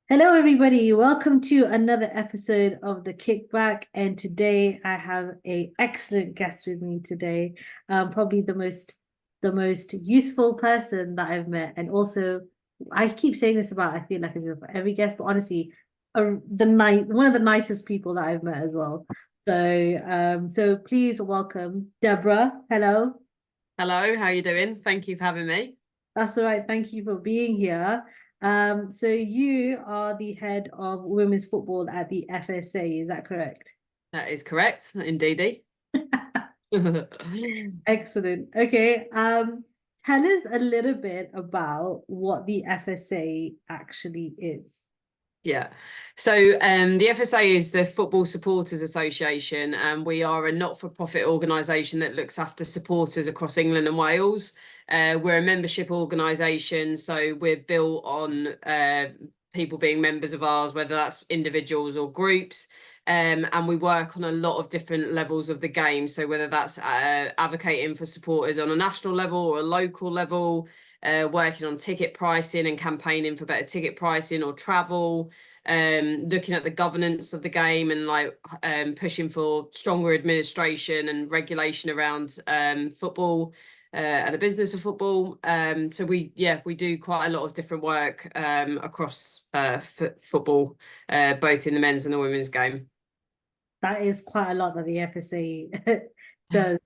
Hello, everybody. Welcome to another episode of The Kickback. And today I have a excellent guest with me today. Probably the most useful person that I've met. And also, I keep saying this about, I feel like as if every guest, but honestly, one of the nicest people that I've met as well. So please welcome Deborah. Hello. Hello, how are you doing? Thank you for having me. That's all right. Thank you for being here. So you are the head of women's football at the FSA, is that correct? That is correct, indeedy. Excellent. Okay. Tell us a little bit about what the FSA actually is. Yeah. So the FSA is the Football Supporters Association, and we are a not-for-profit organisation that looks after supporters across England and Wales. We're a membership organisation, so we're built on people being members of ours, whether that's individuals or groups. And we work on a lot of different levels of the game. So whether that's advocating for supporters on a national level or a local level, working on ticket pricing and campaigning for better ticket pricing or travel, looking at the governance of the game and pushing for stronger administration and regulation around football and the business of football. So we do quite a lot of different work across football, both in the men's and the women's game. That is quite a lot that the FSA does.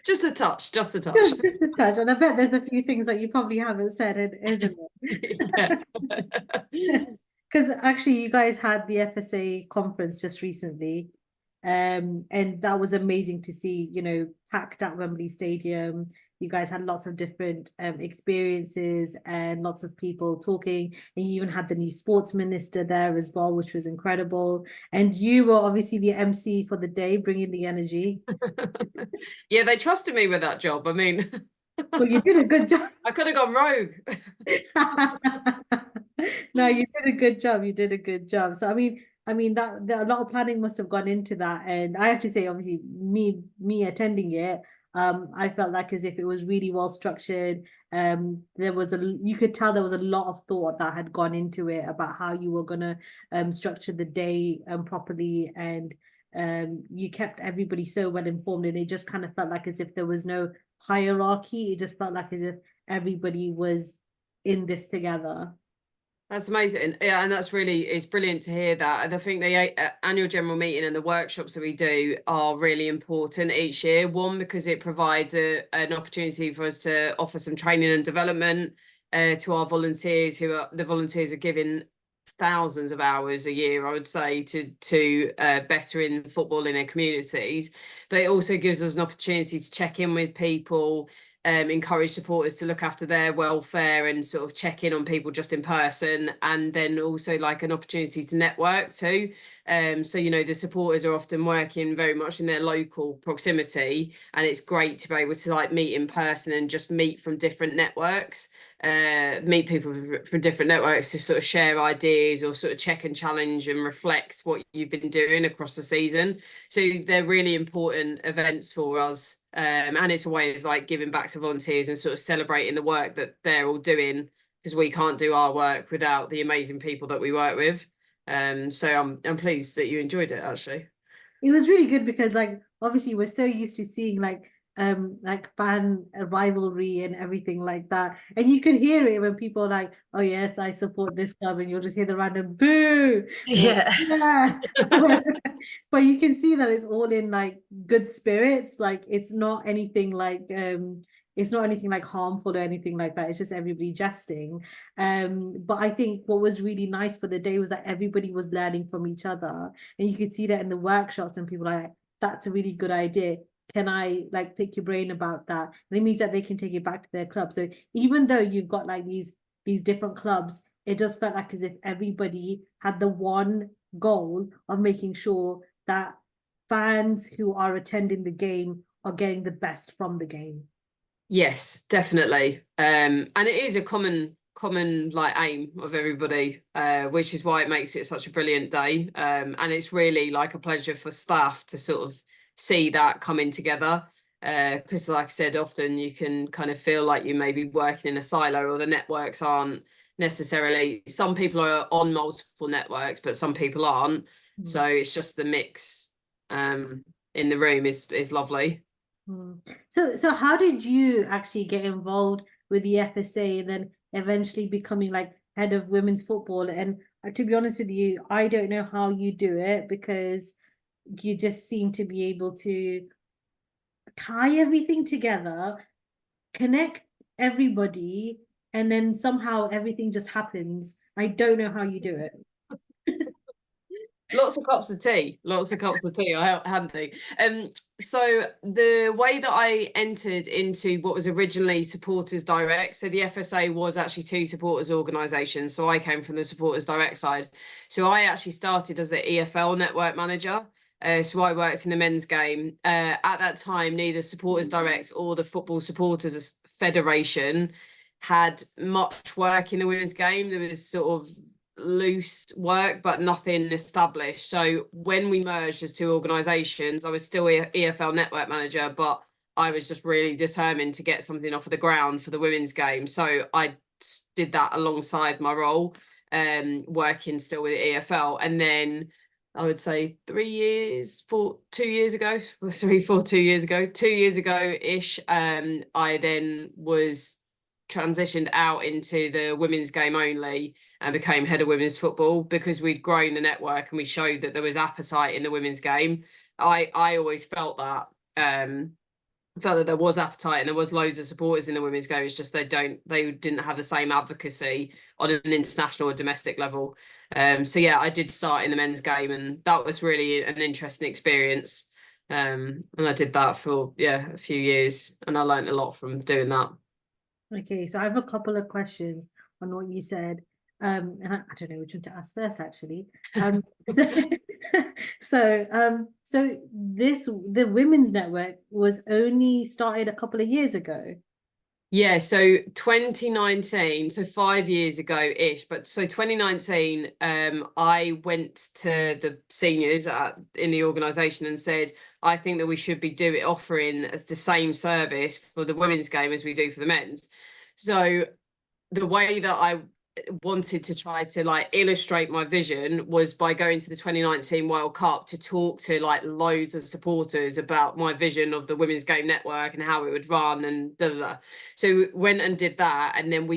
Just a touch, just a touch. Just a touch. And I bet there's a few things that you probably haven't said, isn't Yeah. it? Because actually, you guys had the FSA conference just recently, and that was amazing to see, packed at Wembley Stadium. You guys had lots of different experiences and lots of people talking, and you even had the new sports minister there as well, which was incredible. And you were obviously the MC for the day, bringing the energy. Yeah, they trusted me with that job. I mean, Well, you did a good job. I could have gone rogue. No, you did a good job. You did a good job. So I mean that a lot of planning must have gone into that. And I have to say, obviously, me attending it, I felt like as if it was really well structured. You could tell there was a lot of thought that had gone into it about how you were gonna structure the day properly, and you kept everybody so well informed, and it just kind of felt like as if there was no hierarchy. It just felt like as if everybody was in this together. That's amazing. Yeah, and it's brilliant to hear that. And I think the annual general meeting and the workshops that we do are really important each year. One, because it provides an opportunity for us to offer some training and development to our volunteers, the volunteers are giving thousands of hours a year, I would say, to bettering football in their communities. But it also gives us an opportunity to check in with people, encourage supporters to look after their welfare and sort of check in on people just in person, and then also like an opportunity to network too. So the supporters are often working very much in their local proximity, and it's great to be able to like meet in person and just meet from different networks, meet people from different networks to sort of share ideas or sort of check and challenge and reflect what you've been doing across the season. So they're really important events for us. And it's a way of like giving back to volunteers and sort of celebrating the work that they're all doing, because we can't do our work without the amazing people that we work with. So I'm pleased that you enjoyed it actually. It was really good because like obviously we're so used to seeing like fan rivalry and everything like that. And you could hear it when people are like, oh yes, I support this club, and you'll just hear the random boo or Yeah. yeah. But you can see that it's all in like good spirits. Like it's not anything like harmful or anything like that. It's just everybody jesting. But I think what was really nice for the day was that everybody was learning from each other, and you could see that in the workshops, and people are like, that's a really good idea. Can I like pick your brain about that? And it means that they can take it back to their club. So even though you've got like these different clubs, it just felt like as if everybody had the one goal of making sure that fans who are attending the game are getting the best from the game. Yes, definitely. And it is a common like aim of everybody, which is why it makes it such a brilliant day. And it's really like a pleasure for staff to sort of see that coming together. Because like I said, often you can kind of feel like you may be working in a silo or the networks aren't necessarily. Some people are on multiple networks, but some people aren't. Mm. So it's just the mix in the room is lovely. Mm. So how did you actually get involved with the FSA and then eventually becoming like head of women's football? And to be honest with you, I don't know how you do it because you just seem to be able to tie everything together, connect everybody, and then somehow everything just happens. I don't know how you do it. Lots of cups of tea. Lots of cups of tea. I handy. So the way that I entered into what was originally Supporters Direct, so the FSA was actually two supporters organisations. So I came from the Supporters Direct side. So I actually started as the EFL network manager. So I worked in the men's game. At that time, neither Supporters Direct or the Football Supporters Federation had much work in the women's game. There was sort of loose work, but nothing established. So when we merged as two organisations, I was still EFL network manager, but I was just really determined to get something off of the ground for the women's game. So I did that alongside my role, working still with EFL. And then I would say 2 years ago, 2 years ago ish, I then was transitioned out into the women's game only and became head of women's football because we'd grown the network and we showed that there was appetite in the women's game. I always felt that felt that there was appetite and there was loads of supporters in the women's game. It's just they didn't have the same advocacy on an international or domestic level. So yeah, I did start in the men's game and that was really an interesting experience. And I did that for a few years and I learned a lot from doing that. Okay, so I have a couple of questions on what you said. And I don't know which one to ask first, actually. So, the Women's Network was only started a couple of years ago. Yeah, so 2019, so 5 years ago-ish, but so 2019, I went to the seniors in the organisation and said, I think that we should be offering the same service for the women's game as we do for the men's. So the way that I wanted to try to like illustrate my vision was by going to the 2019 World Cup to talk to like loads of supporters about my vision of the women's game network and how it would run and da da da. So went and did that, and then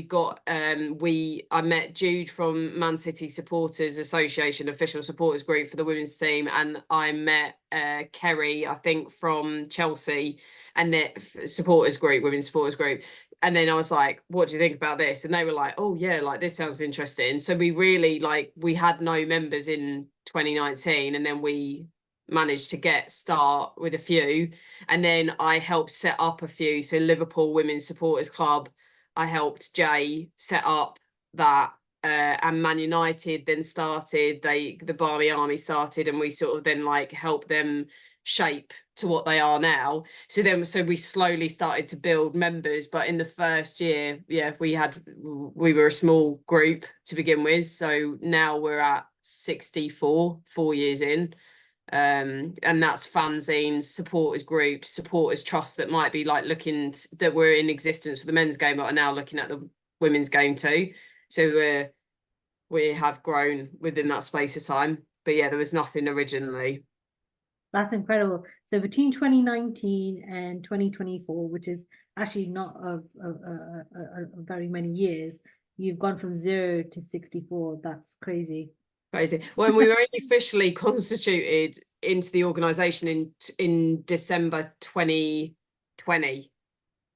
I met Jude from Man City Supporters Association official supporters group for the women's team, and I met Kerry, I think, from Chelsea and the supporters group, women's supporters group. And then I was like, what do you think about this? And they were like, oh yeah, like this sounds interesting. So we really we had no members in 2019 and then we managed to start with a few. And then I helped set up a few. So Liverpool Women's Supporters Club, I helped Jay set up that. And Man United then started, the Barmy Army started, and we sort of then like helped them shape to what they are now. So we slowly started to build members, but in the first year, we were a small group to begin with. So now we're at 64, 4 years in. And that's fanzines, supporters groups, supporters trusts that might be like that were in existence for the men's game, but are now looking at the women's game too. So we have grown within that space of time. But yeah, there was nothing originally. That's incredible. So between 2019 and 2024, which is actually not a very many years, you've gone from 0 to 64. That's crazy. Crazy. When we were only officially constituted into the organisation in December 2020.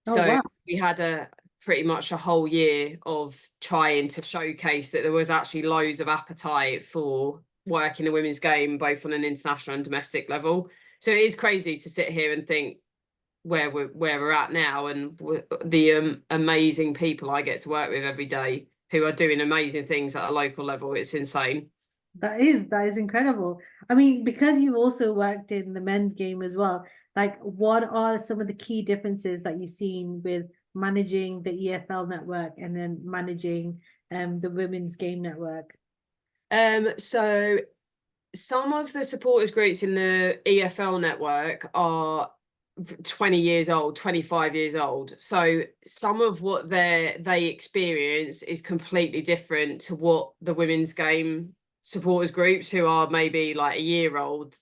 Oh, So wow. we had pretty much a whole year of trying to showcase that there was actually loads of appetite for work in the women's game, both on an international and domestic level. So it is crazy to sit here and think where we're at now, and the amazing people I get to work with every day who are doing amazing things at a local level. It's insane. That is incredible. I mean, because you've also worked in the men's game as well, like what are some of the key differences that you've seen with managing the EFL network and then managing the women's game network? So some of the supporters groups in the EFL network are 20 years old, 25 years old. So some of what they experience is completely different to what the women's game supporters groups who are maybe like a year old,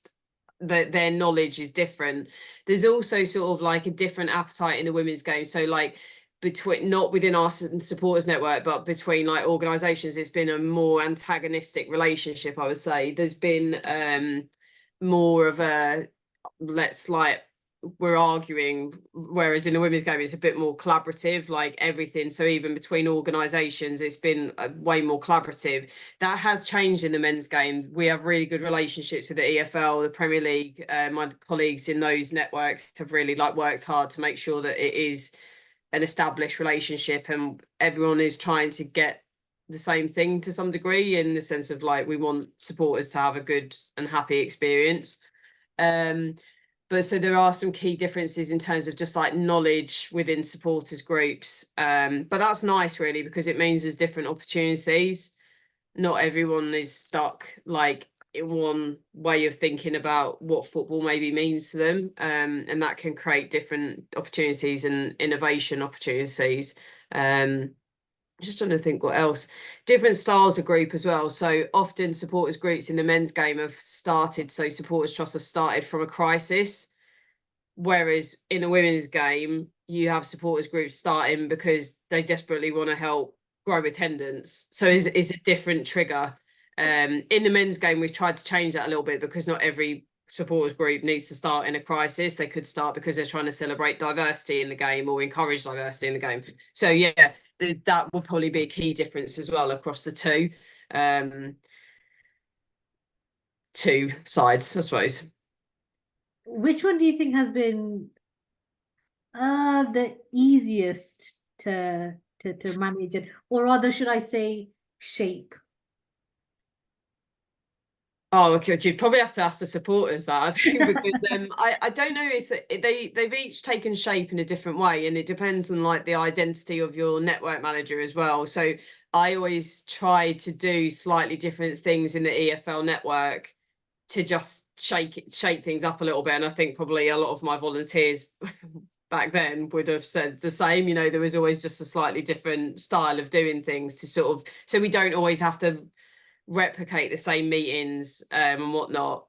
their knowledge is different. There's also sort of like a different appetite in the women's game. So like between, not within our supporters network, but between like organizations, it's been a more antagonistic relationship, I would say. There's been more of a, let's like, we're arguing, whereas in the women's game it's a bit more collaborative, like everything. So even between organizations it's been way more collaborative. That has changed in the men's game. We have really good relationships with the EFL, the Premier League. My colleagues in those networks have really like worked hard to make sure that it is an established relationship and everyone is trying to get the same thing to some degree, in the sense of like we want supporters to have a good and happy experience. But so there are some key differences in terms of just like knowledge within supporters groups. But that's nice really, because it means there's different opportunities. Not everyone is stuck like in one way of thinking about what football maybe means to them. And that can create different opportunities and innovation opportunities. Just trying to think what else. Different styles of group as well. So often supporters groups in the men's game have started, so supporters trusts have started from a crisis, whereas in the women's game you have supporters groups starting because they desperately want to help grow attendance. So it's a different trigger. In the men's game we've tried to change that a little bit, because not every supporters group needs to start in a crisis. They could start because they're trying to celebrate diversity in the game or encourage diversity in the game. So yeah, that will probably be a key difference as well across the two sides, I suppose. Which one do you think has been the easiest to manage it, or rather should I say shape? Oh, okay. You'd probably have to ask the supporters that, I think, because I don't know. They've each taken shape in a different way, and it depends on like the identity of your network manager as well. So I always try to do slightly different things in the EFL network to just shake things up a little bit. And I think probably a lot of my volunteers back then would have said the same. You know, there was always just a slightly different style of doing things to sort of, so we don't always have to replicate the same meetings and whatnot.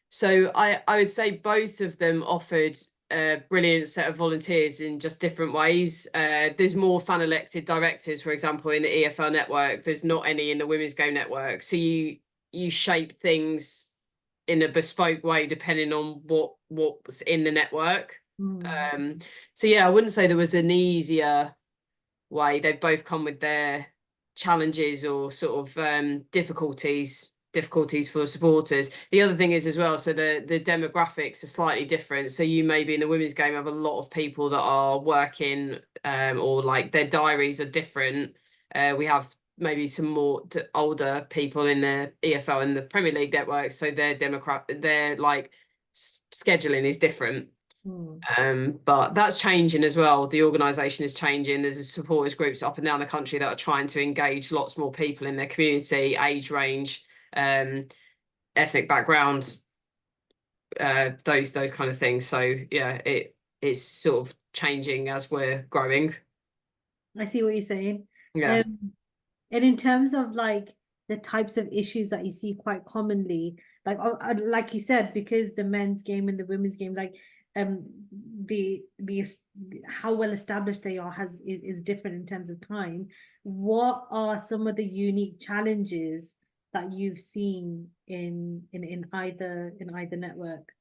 So I would say both of them offered a brilliant set of volunteers in just different ways. There's more fan elected directors, for example, in the EFL network. There's not any in the women's game network. So you shape things in a bespoke way depending on what's in the network. So yeah, I wouldn't say there was an easier way. They've both come with their challenges or sort of difficulties for supporters. The other thing is as well, so the demographics are slightly different. So you maybe in the women's game have a lot of people that are working or like their diaries are different. We have maybe some more older people in the EFL and the Premier League networks, so their like scheduling is different. But that's changing as well. The organisation is changing. There's supporters groups up and down the country that are trying to engage lots more people in their community, age range, ethnic background, those kind of things. So yeah, it's sort of changing as we're growing. I see what you're saying. Yeah. And in terms of like the types of issues that you see quite commonly, like you said, because the men's game and the women's game, like the how well established they are is different in terms of time. What are some of the unique challenges that you've seen in either network?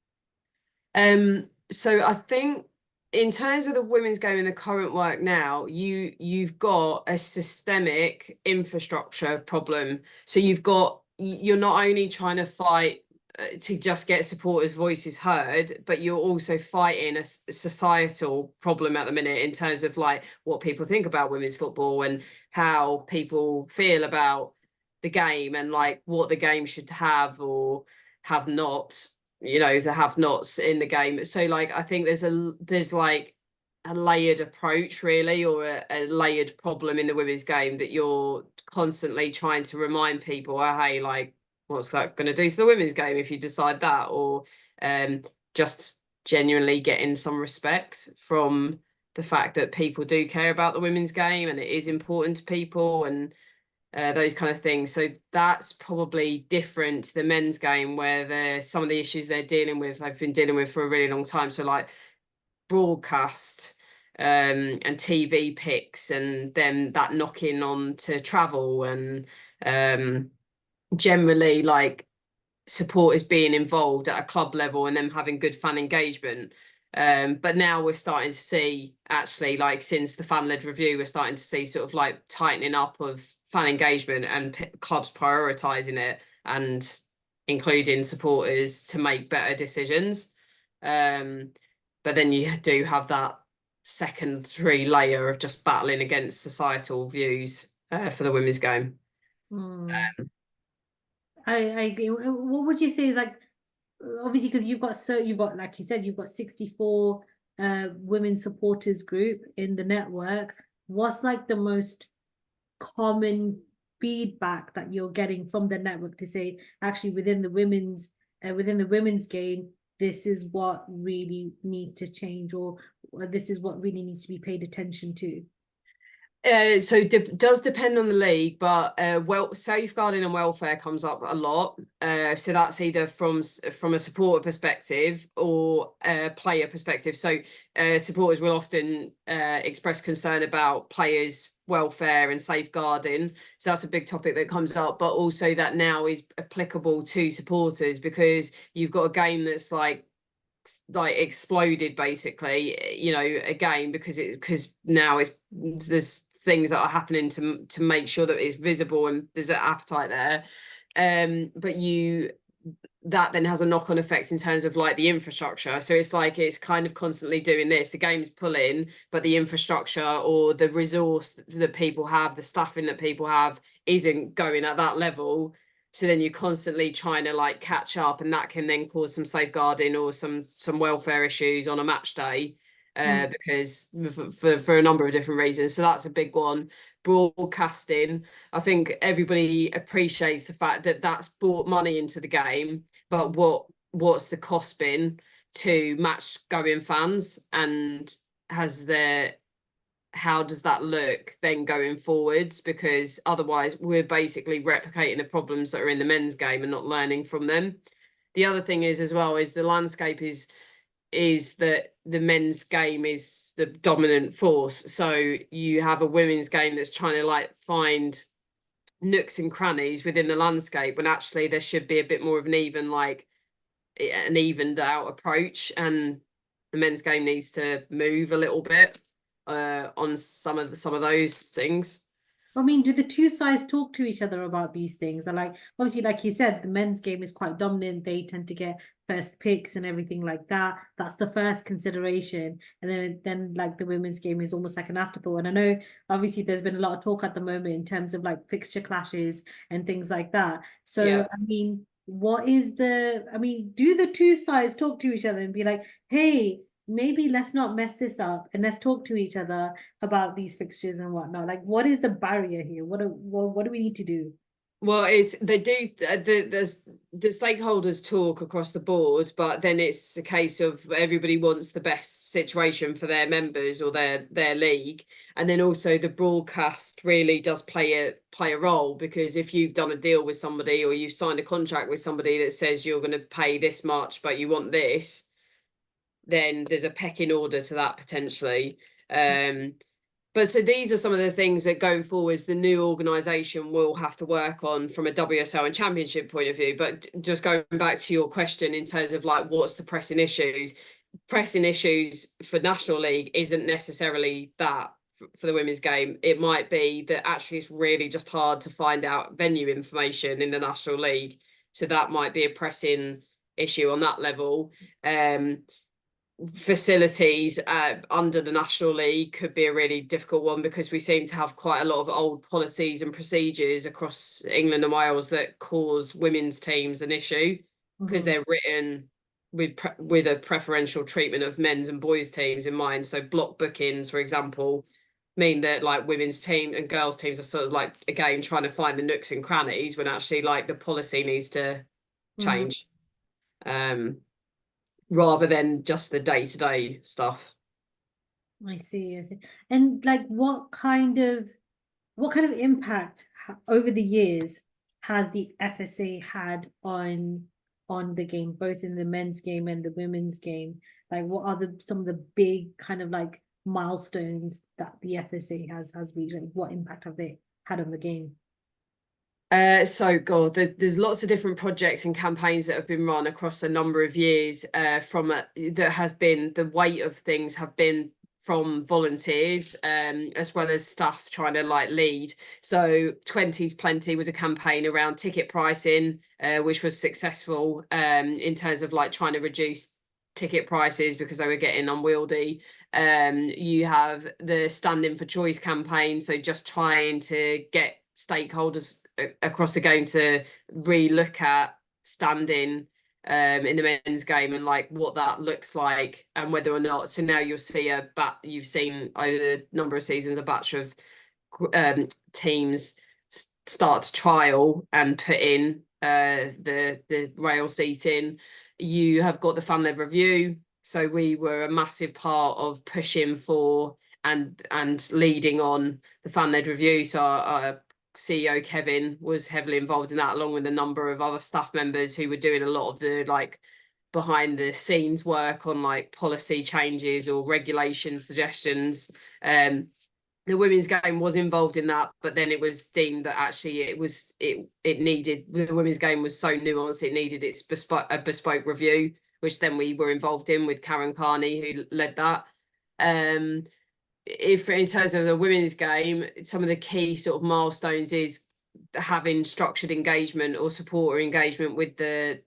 So I think in terms of the women's game in the current work now, you've got a systemic infrastructure problem. So you're not only trying to fight to just get supporters' voices heard, but you're also fighting a societal problem at the minute in terms of like what people think about women's football and how people feel about the game and like what the game should have or have not, you know, the have-nots in the game. So like I think there's like a layered approach really, or a layered problem in the women's game that you're constantly trying to remind people, oh, hey, like what's that going to do to the women's game if you decide that, or just genuinely getting some respect from the fact that people do care about the women's game and it is important to people, and those kind of things. So that's probably different to the men's game, where some of the issues they've been dealing with for a really long time. So like broadcast and TV picks, and then that knocking on to travel, and generally like supporters being involved at a club level and them having good fan engagement. But now we're starting to see, actually, like since the fan-led review, we're starting to see sort of like tightening up of fan engagement and clubs prioritizing it and including supporters to make better decisions. But then you do have that secondary layer of just battling against societal views for the women's game. Mm. I agree. What would you say is like, obviously, because you've got, like you said, you've got 64 women supporters group in the network. What's like the most common feedback that you're getting from the network to say, actually, within the women's game, this is what really needs to change, or this is what really needs to be paid attention to? So does depend on the league, but safeguarding and welfare comes up a lot. So that's either from a supporter perspective or a player perspective. So supporters will often express concern about players' welfare and safeguarding. So that's a big topic that comes up, but also that now is applicable to supporters, because you've got a game that's like exploded basically, you know, again, because now there's things that are happening to make sure that it's visible and there's an appetite there. But that then has a knock-on effect in terms of like the infrastructure. So it's like it's kind of constantly doing this. The game's pulling, but the infrastructure or the resource that people have, the staffing that people have, isn't going at that level. So then you're constantly trying to like catch up, and that can then cause some safeguarding or some welfare issues on a match day. Because for a number of different reasons. So that's a big one. Broadcasting, I think everybody appreciates the fact that that's brought money into the game, but what's the cost been to match going fans, and how does that look then going forwards? Because otherwise we're basically replicating the problems that are in the men's game and not learning from them. The other thing is as well is the landscape is that the men's game is the dominant force. So you have a women's game that's trying to like find nooks and crannies within the landscape, when actually there should be a bit more of an evened out approach, and the men's game needs to move a little bit on some of those things. I mean, do the two sides talk to each other about these things? And like, obviously, like you said, the men's game is quite dominant. They tend to get first picks and everything like that. That's the first consideration. And then like the women's game is almost like an afterthought. And I know obviously there's been a lot of talk at the moment in terms of like fixture clashes and things like that. So Yeah. I mean, do the two sides talk to each other and be like, hey, maybe let's not mess this up and let's talk to each other about these fixtures and whatnot? Like, what is the barrier here? What do we need to do? Well, there's the stakeholders talk across the board, but then it's a case of everybody wants the best situation for their members or their league, and then also the broadcast really does play a role, because if you've done a deal with somebody or you've signed a contract with somebody that says you're going to pay this much but you want this, then there's a pecking order to that potentially. But so these are some of the things that going forwards, the new organisation will have to work on from a WSL and championship point of view. But just going back to your question in terms of like, what's the pressing issues for National League isn't necessarily that for the women's game. It might be that actually it's really just hard to find out venue information in the National League. So that might be a pressing issue on that level. Facilities under the National League could be a really difficult one, because we seem to have quite a lot of old policies and procedures across England and Wales that cause women's teams an issue, because they're written with a preferential treatment of men's and boys teams in mind. So block bookings, for example, mean that like women's team and girls teams are sort of like, again, trying to find the nooks and crannies when actually like the policy needs to change. rather than just the day-to-day stuff. I see, I see. And like what kind of impact over the years has the FSA had on the game, both in the men's game and the women's game? Like what are some of the big kind of like milestones that the FSA has reached? Like what impact have they had on the game? So God, there's lots of different projects and campaigns that have been run across a number of years. That has been the weight of things have been from volunteers, as well as staff trying to like lead. So 20's Plenty was a campaign around ticket pricing, which was successful, in terms of like trying to reduce ticket prices because they were getting unwieldy. You have the Stand In for Choice campaign, so just trying to get stakeholders across the game to re-look at standing in the men's game and like what that looks like and whether or not. So now you'll see you've seen over the number of seasons a batch of teams start to trial and put in the rail seating. You have got the fan-led review. So we were a massive part of pushing for and leading on the fan-led review. So our CEO Kevin was heavily involved in that, along with a number of other staff members who were doing a lot of the like behind the scenes work on like policy changes or regulation suggestions. The women's game was involved in that, but then it was deemed that actually it needed, the women's game was so nuanced, it needed a bespoke review, which then we were involved in with Karen Carney, who led that. If in terms of the women's game, some of the key sort of milestones is having structured engagement or supporter engagement with the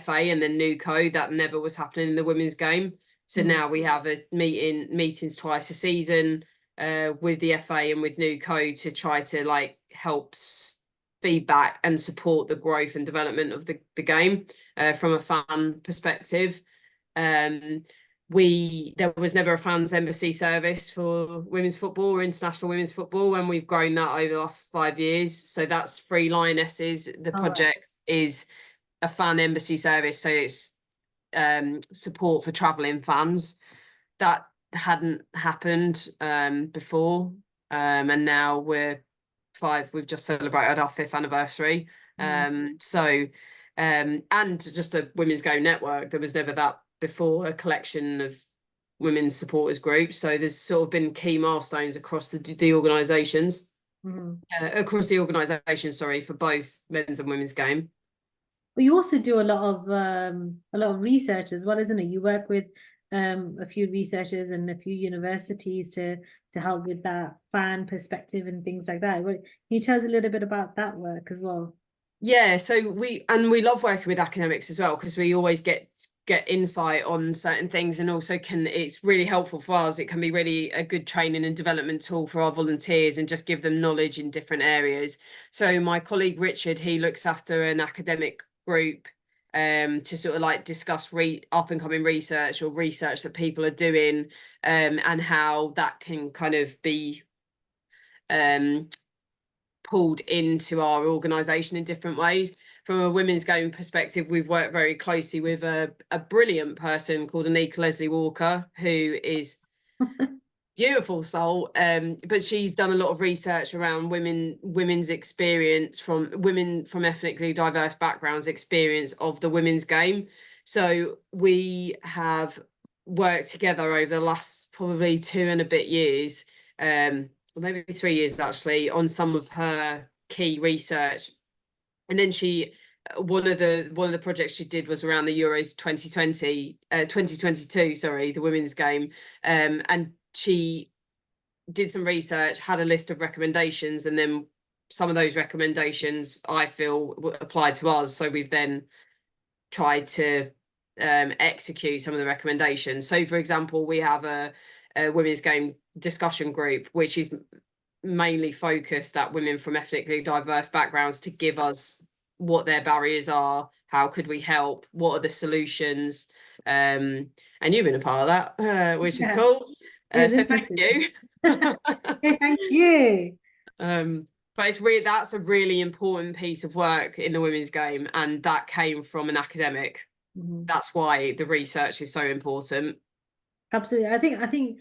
FA and the new code. That never was happening in the women's game. So now we have meetings twice a season with the FA and with new code to try to like help feedback and support the growth and development of the game from a fan perspective. There was never a fans embassy service for women's football or international women's football, and we've grown that over the last 5 years. So that's Free Lionesses. The project is a fan embassy service, so it's support for travelling fans. That hadn't happened before, and now we've just celebrated our 5th anniversary. And just a women's game network. There was never that before, a collection of women's supporters groups. So there's sort of been key milestones across the organisations, sorry, for both men's and women's game. But you also do a lot of research as well, isn't it? You work with a few researchers and a few universities to help with that fan perspective and things like that. Can you tell us a little bit about that work as well? Yeah, so we love working with academics as well, because we always get insight on certain things, and also it's really helpful for us. It can be really a good training and development tool for our volunteers and just give them knowledge in different areas. So my colleague Richard, he looks after an academic group to sort of like discuss up and coming research or research that people are doing, and how that can kind of be pulled into our organisation in different ways. From a women's game perspective, we've worked very closely with a brilliant person called Anika Leslie Walker, who is beautiful soul, but she's done a lot of research around women's experience, from women from ethnically diverse backgrounds, experience of the women's game. So we have worked together over the last probably 2 and a bit years, or maybe 3 years actually, on some of her key research. And then one of the projects she did was around the Euros 2022, sorry, the women's game. And she did some research, had a list of recommendations, and then some of those recommendations I feel applied to us. So we've then tried to execute some of the recommendations. So for example, we have a women's game discussion group, which is mainly focused at women from ethnically diverse backgrounds, to give us what their barriers are, how could we help, what are the solutions, and you've been a part of that, which is cool. So thank you. Thank you. But that's a really important piece of work in the women's game, and that came from an academic. Mhm. That's why the research is so important. Absolutely. I think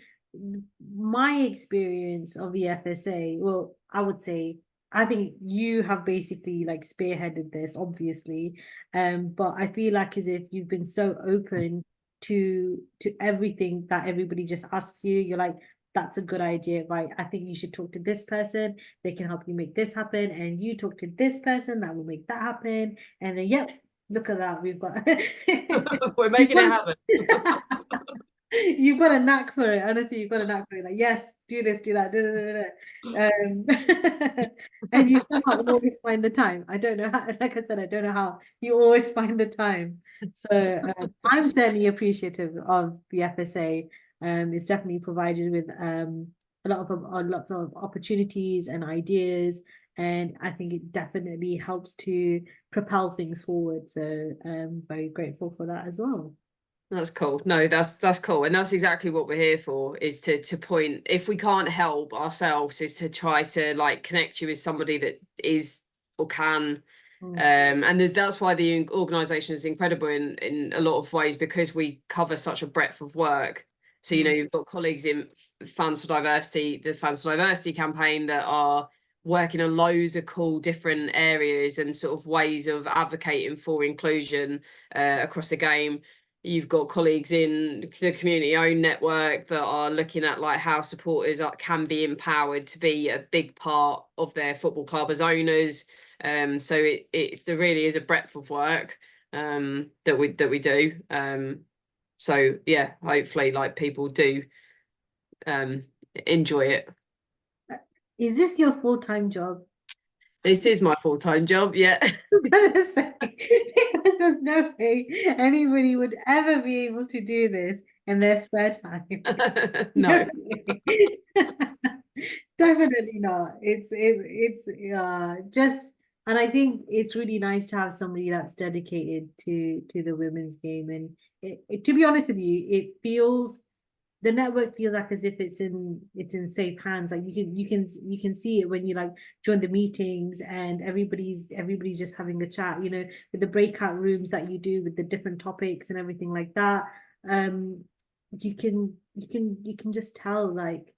my experience of the FSA, well, I would say I think you have basically like spearheaded this, obviously. But I feel like as if you've been so open to everything that everybody just asks you. You're like, that's a good idea, right? I think you should talk to this person. They can help you make this happen. And you talk to this person that will make that happen. And then, yep, look at that. We've got We're you've making it got happen. you've got a knack for it. Honestly, you've got a knack for it. Like, yes, do this, do that. And you somehow always find the time. I don't know how, like I said, I don't know how you always find the time. So I'm certainly appreciative of the FSA. It's definitely provided with lots of opportunities and ideas, and I think it definitely helps to propel things forward. So I'm very grateful for that as well. That's cool. No, that's cool. And that's exactly what we're here for, is to point, if we can't help ourselves, is to try to like connect you with somebody that is or can. Mm, And that's why the organization is incredible in a lot of ways, because we cover such a breadth of work. So, you know, mm, you've got colleagues in Fans for Diversity, the Fans for Diversity campaign, that are working on loads of cool different areas and sort of ways of advocating for inclusion across the game. You've got colleagues in the community owned network that are looking at like how supporters can be empowered to be a big part of their football club as owners. So there really is a breadth of work that we do. So yeah, hopefully like people do um enjoy it. Is this your full-time job? This is my full-time job, yeah. I'm gonna say, because there's no way anybody would ever be able to do this in their spare time. No No. way. Definitely not. It's just, and I think it's really nice to have somebody that's dedicated to the women's game. And to be honest with you, it feels the network feels like as if it's in safe hands. Like you can see it when you like join the meetings and everybody's just having a chat, with the breakout rooms that you do with the different topics and everything like that. um you can just tell like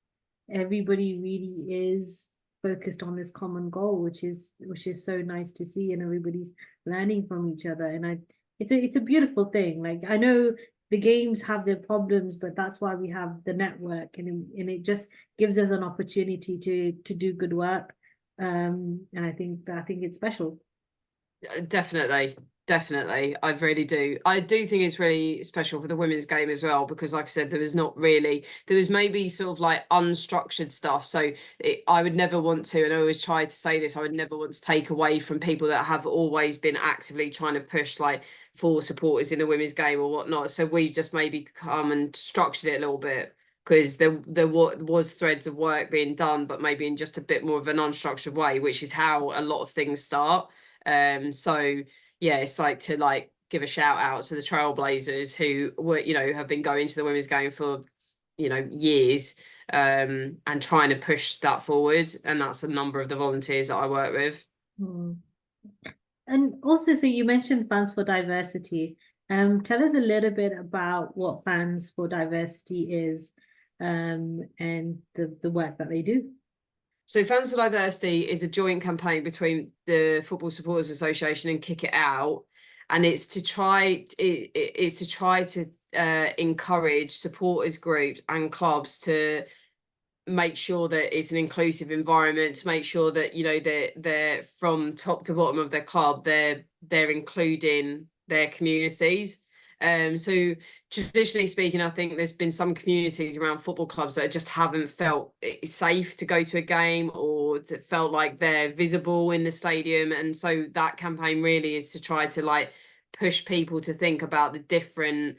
everybody really is focused on this common goal, which is so nice to see, and everybody's learning from each other. And it's a beautiful thing. Like, I know the games have their problems, but that's why we have the network, and it just gives us an opportunity to do good work. And I think it's special. Definitely, I really do. I do think it's really special for the women's game as well, because like I said, there was maybe sort of like unstructured stuff. So I would never want to, and I always try to say this, I would never want to take away from people that have always been actively trying to push like for supporters in the women's game or whatnot. So we just maybe come and structured it a little bit, because there was threads of work being done, but maybe in just a bit more of an unstructured way, which is how a lot of things start. So yeah, it's like to like give a shout out to the Trailblazers, who were, have been going to the women's game for, years, and trying to push that forward. And that's a number of the volunteers that I work with. Hmm. And also, so you mentioned Fans for Diversity. Tell us a little bit about what Fans for Diversity is, and the work that they do. So Fans for Diversity is a joint campaign between the Football Supporters Association and Kick It Out, and it's to try to encourage supporters groups and clubs to make sure that it's an inclusive environment, to make sure that they're from top to bottom of their club, they're including their communities. So traditionally speaking, I think there's been some communities around football clubs that just haven't felt safe to go to a game, or that felt like they're visible in the stadium. And so that campaign really is to try to like push people to think about the different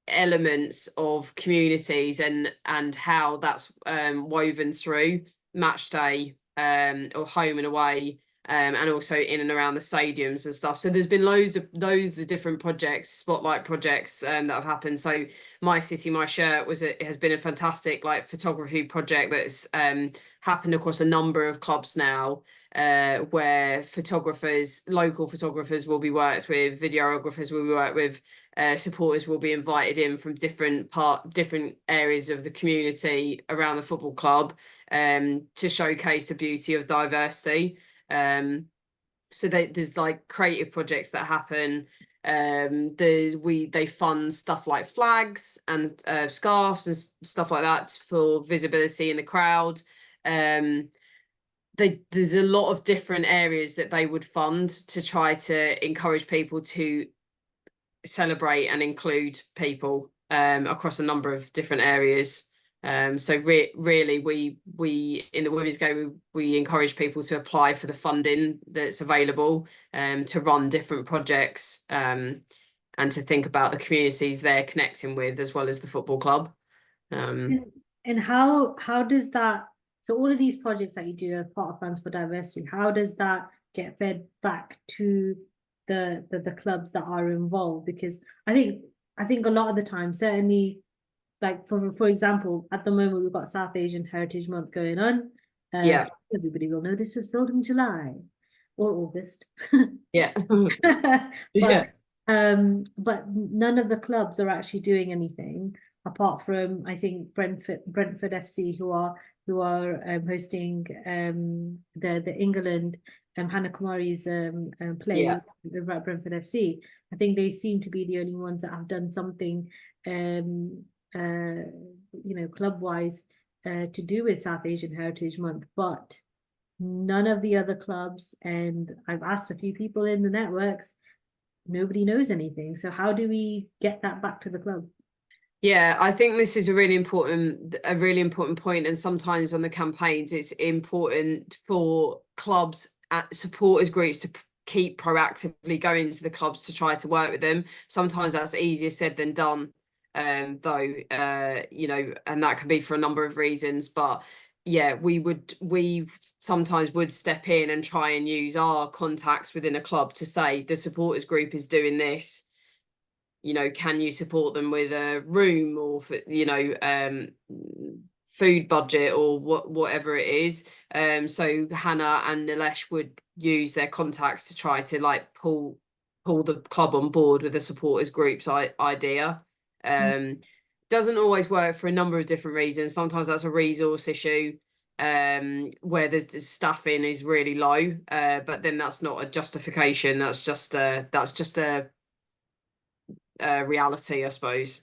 elements of communities and how that's woven through match day, or home and away, and also in and around the stadiums and stuff. So there's been loads of different projects, spotlight projects, that have happened. So My City, My Shirt has been a fantastic like photography project that's happened across a number of clubs now, where local photographers will be worked with, videographers will be worked with, supporters will be invited in from different areas of the community around the football club, to showcase the beauty of diversity. So there's like creative projects that happen. They fund stuff like flags and scarves and stuff like that for visibility in the crowd. There's a lot of different areas that they would fund to try to encourage people to celebrate and include people across a number of different areas. So really, we in the women's game, we encourage people to apply for the funding that's available, to run different projects, and to think about the communities they're connecting with as well as the football club. And how does that, so all of these projects that you do as part of Fans for Diversity, how does that get fed back to the clubs that are involved? Because I think a lot of the time, certainly, like for example, at the moment we've got South Asian Heritage Month going on. Yeah. Everybody will know this was filmed in July or August. Yeah. But but none of the clubs are actually doing anything apart from, I think, Brentford FC, who are hosting the England Hannah Kumari's play Yeah. over at Brentford FC. I think they seem to be the only ones that have done something club wise to do with South Asian Heritage Month, but none of the other clubs, and I've asked a few people in the networks, nobody knows anything. So how do we get that back to the club? Yeah, I think this is a really important point. And sometimes on the campaigns, it's important for clubs, supporters groups, to keep proactively going to the clubs to try to work with them. Sometimes that's easier said than done, though, and that can be for a number of reasons. But yeah, we sometimes would step in and try and use our contacts within a club to say the supporters group is doing this. Can you support them with a room or for, food budget or whatever it is? So Hannah and Nilesh would use their contacts to try to like pull the club on board with the supporters group's idea. Doesn't always work for a number of different reasons. Sometimes that's a resource issue, where the staffing is really low, but then that's not a justification. That's just a reality, I suppose.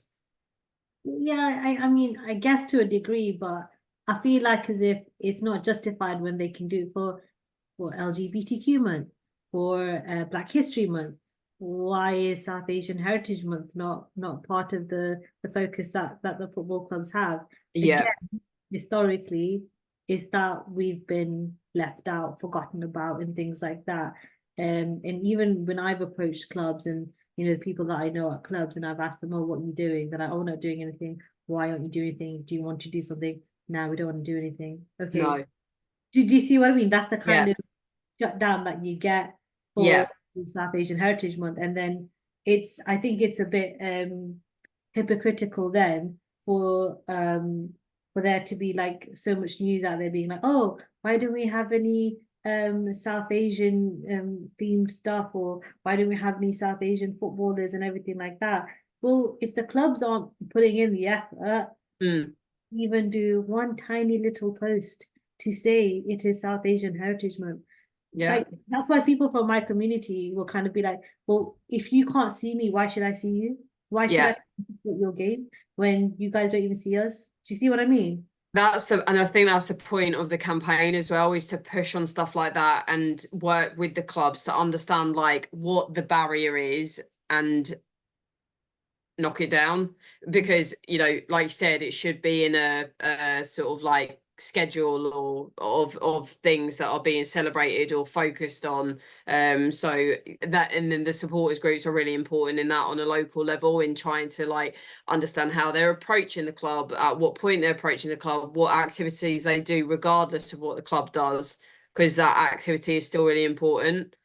Yeah, I mean, I guess to a degree, but I feel like as if it's not justified when they can do it for LGBTQ month, for Black History Month. Why is South Asian Heritage Month not part of the focus that the football clubs have? Yeah. Again, historically, is that we've been left out, forgotten about, and things like that. And even when I've approached clubs and the people that I know at clubs, and I've asked them, oh, what are you doing? They're like, oh, not doing anything. Why aren't you doing anything? Do you want to do something? No, we don't want to do anything. Okay. No. Do you see what I mean? That's the kind Yeah. of shutdown that you get for Yeah. South Asian Heritage Month. And then I think it's a bit hypocritical then for there to be like so much news out there being like, oh, why don't we have any South Asian themed stuff, or why don't we have any South Asian footballers and everything like that? Well, if the clubs aren't putting in the effort, even do one tiny little post to say it is South Asian Heritage Month. Yeah. Like, that's why people from my community will kind of be like, well, if you can't see me, why should I see you? Why should I support your game when you guys don't even see us? Do you see what I mean? And I think that's the point of the campaign as well, is to push on stuff like that and work with the clubs to understand like what the barrier is and knock it down. Because, like you said, it should be in a sort of like schedule or of things that are being celebrated or focused on. So that, and then the supporters groups are really important in that on a local level, in trying to like understand how they're approaching the club, at what point they're approaching the club, what activities they do regardless of what the club does, because that activity is still really important.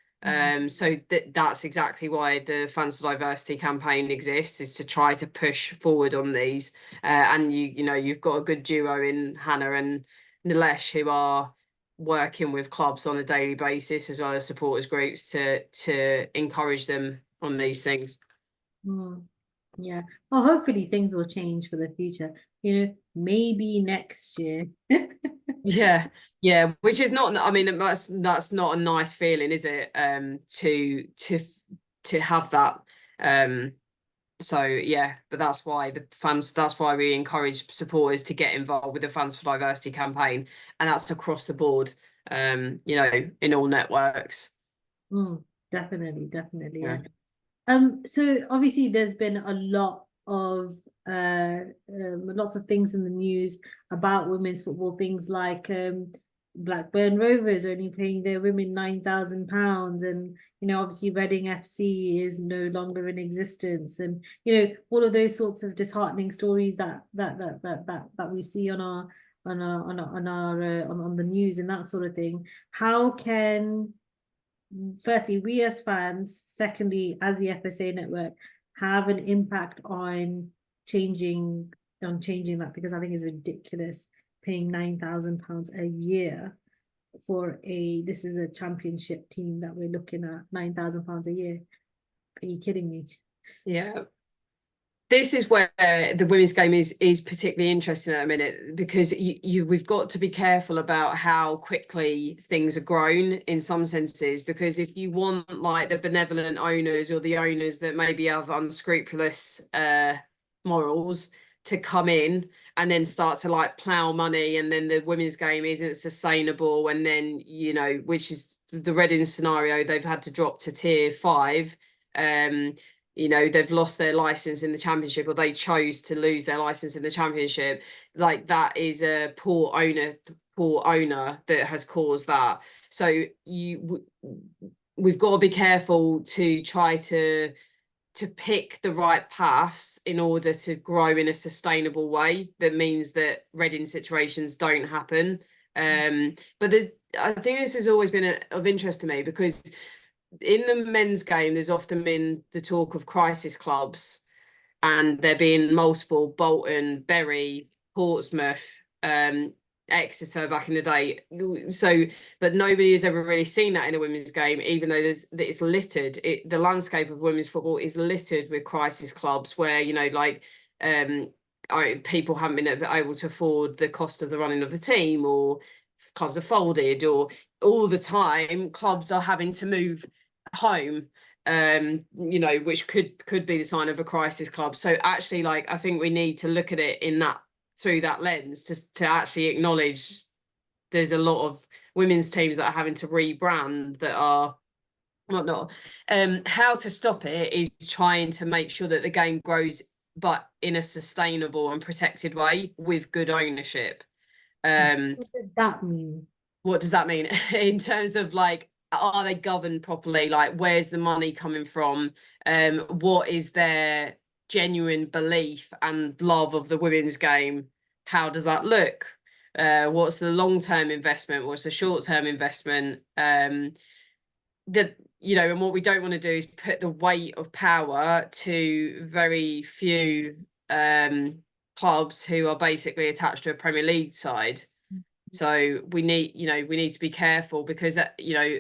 So that's exactly why the Fans for Diversity campaign exists, is to try to push forward on these. And you know, you've got a good duo in Hannah and Nilesh, who are working with clubs on a daily basis, as well as supporters groups, to encourage them on these things. Yeah. Well, hopefully things will change for the future. You know, maybe next year. Yeah, yeah, which is not, I mean, that's not a nice feeling, is it? To have that. So yeah, but that's why that's why we encourage supporters to get involved with the Fans for Diversity campaign, and that's across the board, you know, in all networks. Definitely, Yeah. yeah. So obviously there's been a lot of lots of things in the news about women's football, things like Blackburn Rovers only paying their women £9,000, and you know, obviously Reading FC is no longer in existence, and you know, all of those sorts of disheartening stories that we see on our on the news and that sort of thing. How can, firstly, we as fans, secondly, as the FSA network, have an impact on changing that? Because I think it's ridiculous paying £9,000 a year for this is a championship team that we're looking at. £9,000 a year. Are you kidding me? Yeah. This is where the women's game is particularly interesting at a minute, because we've got to be careful about how quickly things are grown in some senses, because if you want like the benevolent owners, or the owners that maybe have unscrupulous morals, to come in and then start to like plow money, and then the women's game isn't sustainable, and then, you know, which is the Reading scenario, they've had to drop to tier 5. You know, they've lost their license in the championship, or they chose to lose their license in the championship. Like, that is a poor owner that has caused that. So we've got to be careful to try to pick the right paths in order to grow in a sustainable way that means that Reading situations don't happen. But I think this has always been of interest to me, because in the men's game, there's often been the talk of crisis clubs, and there being multiple: Bolton, Bury, Portsmouth, Exeter back in the day. So, but nobody has ever really seen that in the women's game, even though it's littered. The landscape of women's football is littered with crisis clubs, where, you know, like people haven't been able to afford the cost of the running of the team, or clubs are folded, or all the time clubs are having to move home, you know, which could be the sign of a crisis club. So actually, like, I think we need to look at it in that, through that lens, to actually acknowledge there's a lot of women's teams that are having to rebrand, that are whatnot. How to stop it is trying to make sure that the game grows, but in a sustainable and protected way, with good ownership. What does that mean? What does that mean? In terms of, like, are they governed properly? Like, where's the money coming from? What is their genuine belief and love of the women's game? How does that look? What's the long-term investment? What's the short-term investment? You know, and what we don't want to do is put the weight of power to very few clubs who are basically attached to a Premier League side. So we need to be careful, because you know,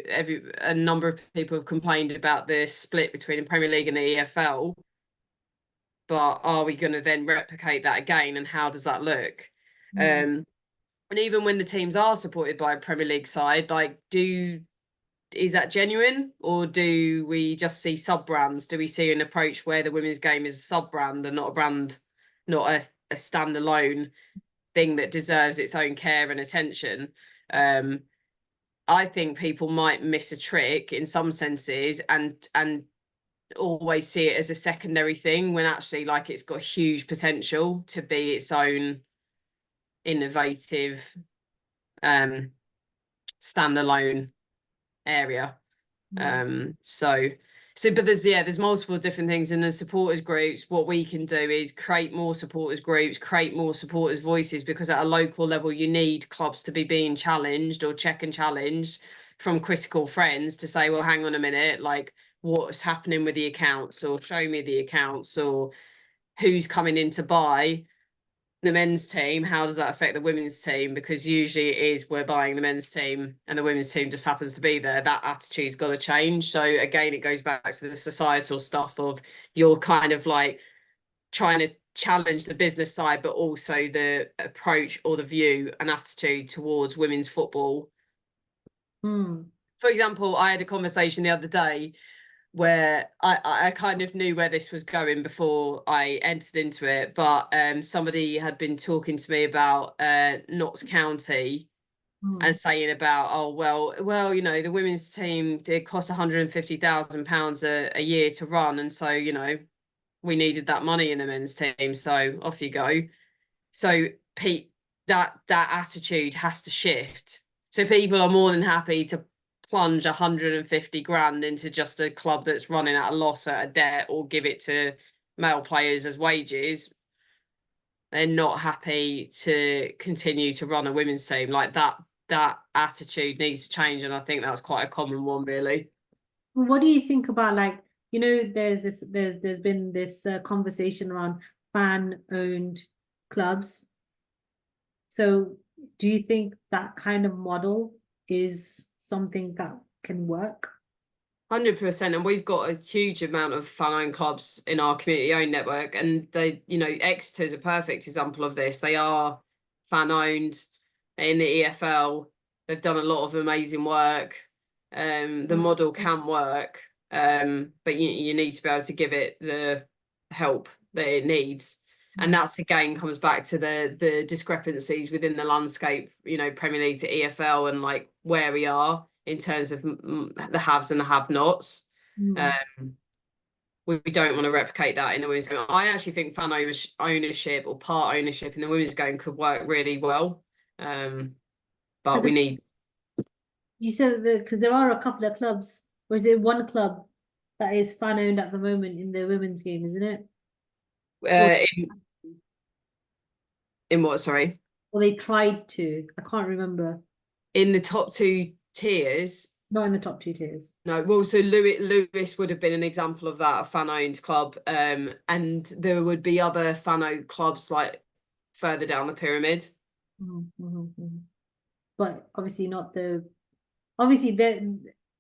a number of people have complained about the split between the Premier League and the EFL. But are we going to then replicate that again, and how does that look? And even when the teams are supported by a Premier League side, like, is that genuine, or do we just see sub brands? Do we see an approach where the women's game is a sub brand and not a brand, not a standalone thing that deserves its own care and attention? I think people might miss a trick in some senses, and always see it as a secondary thing, when actually, like, it's got huge potential to be its own innovative standalone area. So So, but there's multiple different things in the supporters groups. What we can do is create more supporters groups, create more supporters voices, because at a local level, you need clubs to be being challenged or check and challenged from critical friends to say, well, hang on a minute, like what's happening with the accounts, or show me the accounts, or who's coming in to buy the men's team, how does that affect the women's team? Because usually it is we're buying the men's team and the women's team just happens to be there. That attitude's got to change. So again, it goes back to the societal stuff of you're kind of like trying to challenge the business side, but also the approach or the view and attitude towards women's football. For example, I had a conversation the other day where I kind of knew where this was going before I entered into it, but somebody had been talking to me about Notts County and saying about, oh well, you know, the women's team did cost £150,000 a year to run, and so you know we needed that money in the men's team, so off you go. So Pete, that attitude has to shift. So people are more than happy to plunge 150 grand into just a club that's running at a loss, at a debt, or give it to male players as wages. They're not happy to continue to run a women's team. Like that attitude needs to change, and I think that's quite a common one, really. What do you think about, like, you know, there's been this conversation around fan-owned clubs. So do you think that kind of model is something that can work? 100%, and we've got a huge amount of fan-owned clubs in our community-owned network, and they, you know, Exeter is a perfect example of this. They are fan-owned in the EFL. They've done a lot of amazing work. The model can work, but you need to be able to give it the help that it needs. And that's again comes back to the discrepancies within the landscape, you know, Premier League to EFL, and like where we are in terms of the haves and the have-nots. We don't want to replicate that in the women's game. I actually think fan ownership or part ownership in the women's game could work really well, but we need. You said that because there are a couple of clubs, or is it one club that is fan owned at the moment in the women's game, isn't it? In what, sorry? Or they tried to. I can't remember. In the top two tiers. Not in the top two tiers. No, well, so Lewis would have been an example of that, a fan-owned club, and there would be other fan-owned clubs like further down the pyramid. But obviously not the. Obviously,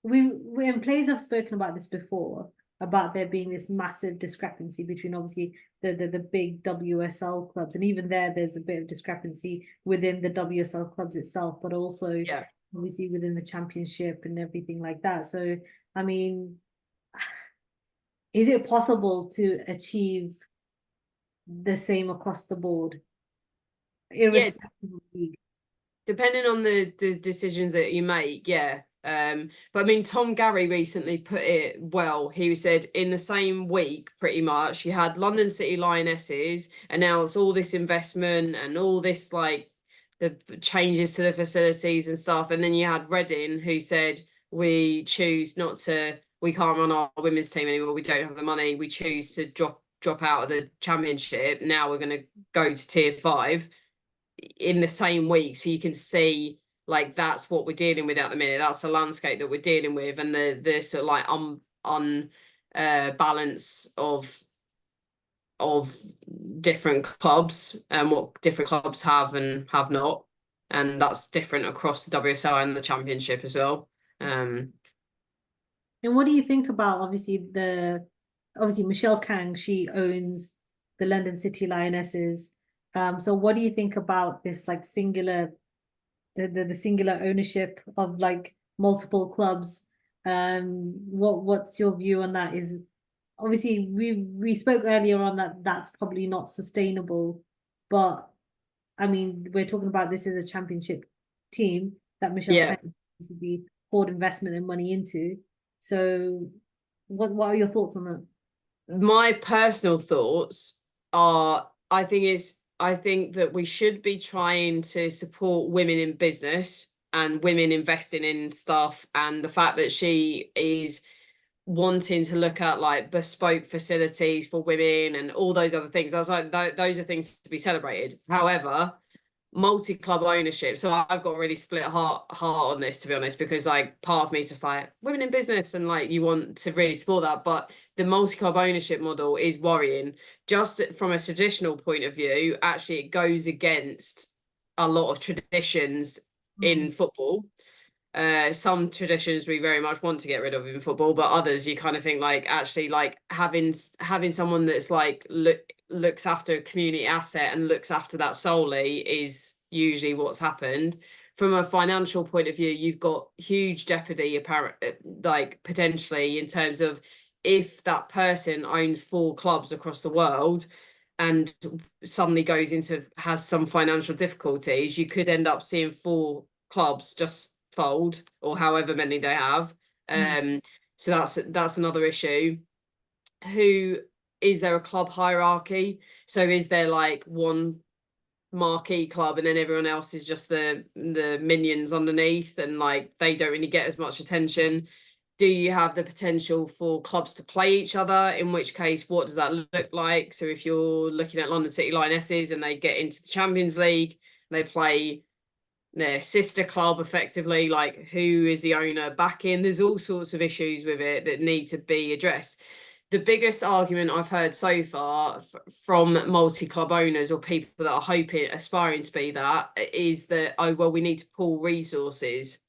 we and players have spoken about this before, about there being this massive discrepancy between obviously the big WSL clubs, and even there's a bit of discrepancy within the WSL clubs itself, but also obviously within the championship and everything like that. So I mean, is it possible to achieve the same across the board, irrespective of league? Depending on the decisions that you make, but I mean, Tom Garry recently put it well. He said in the same week, pretty much, you had London City Lionesses announce all this investment and all this, like, the changes to the facilities and stuff. And then you had Reading, who said, we choose not to, we can't run our women's team anymore. We don't have the money. We choose to drop out of the championship. Now we're going to go to tier 5 in the same week. So you can see, like, that's what we're dealing with at the minute. That's the landscape that we're dealing with, and the sort of like balance of different clubs and what different clubs have and have not, and that's different across the WSL and the championship as well. And what do you think about obviously Michelle Kang? She owns the London City Lionesses. So what do you think about this, like, singular ownership of like multiple clubs? What's your view on that? Is obviously we spoke earlier on that that's probably not sustainable, but I mean, we're talking about this as a championship team that Michelle Kang to be poured investment and money into. So what are your thoughts on that? My personal thoughts are, I think that we should be trying to support women in business and women investing in stuff, and the fact that she is wanting to look at like bespoke facilities for women and all those other things. I was like, those are things to be celebrated. However, multi-club ownership. So I've got a really split heart on this, to be honest, because like part of me is just like women in business and like you want to really support that. But the multi-club ownership model is worrying. Just from a traditional point of view, actually it goes against a lot of traditions in football. Some traditions we very much want to get rid of in football, but others you kind of think like actually like having someone that's like looks after a community asset and looks after that solely is usually what's happened. From a financial point of view, you've got huge jeopardy apparent like potentially in terms of if that person owns 4 clubs across the world and suddenly has some financial difficulties, you could end up seeing 4 clubs just fold or however many they have. So that's another issue. Who is there a club hierarchy? So is there like one marquee club and then everyone else is just the minions underneath and like they don't really get as much attention? Do you have the potential for clubs to play each other? In which case, what does that look like? So if you're looking at London City Lionesses and they get into the Champions League, they play their sister club effectively, like who is the owner back in? There's all sorts of issues with it that need to be addressed. The biggest argument I've heard so far from multi-club owners or people that are aspiring to be that is that, oh, well, we need to pool resources.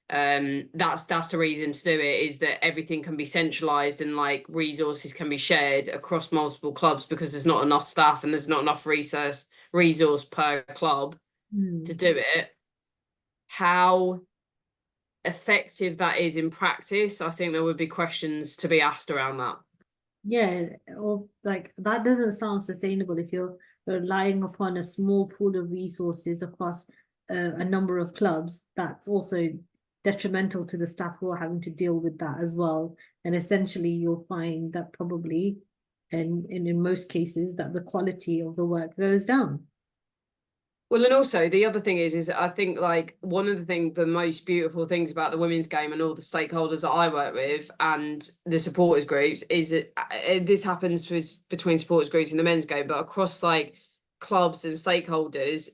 That's the reason to do it, is that everything can be centralized and like resources can be shared across multiple clubs because there's not enough staff and there's not enough resource per club to do it. How effective that is in practice, I think there would be questions to be asked around that. Yeah, or like that doesn't sound sustainable if you're relying upon a small pool of resources across a number of clubs. That's also detrimental to the staff who are having to deal with that as well. And essentially, you'll find that probably, and in most cases, that the quality of the work goes down. Well, and also the other thing is I think like one of the most beautiful things about the women's game and all the stakeholders that I work with and the supporters groups is that this happens between supporters groups in the men's game, but across like clubs and stakeholders,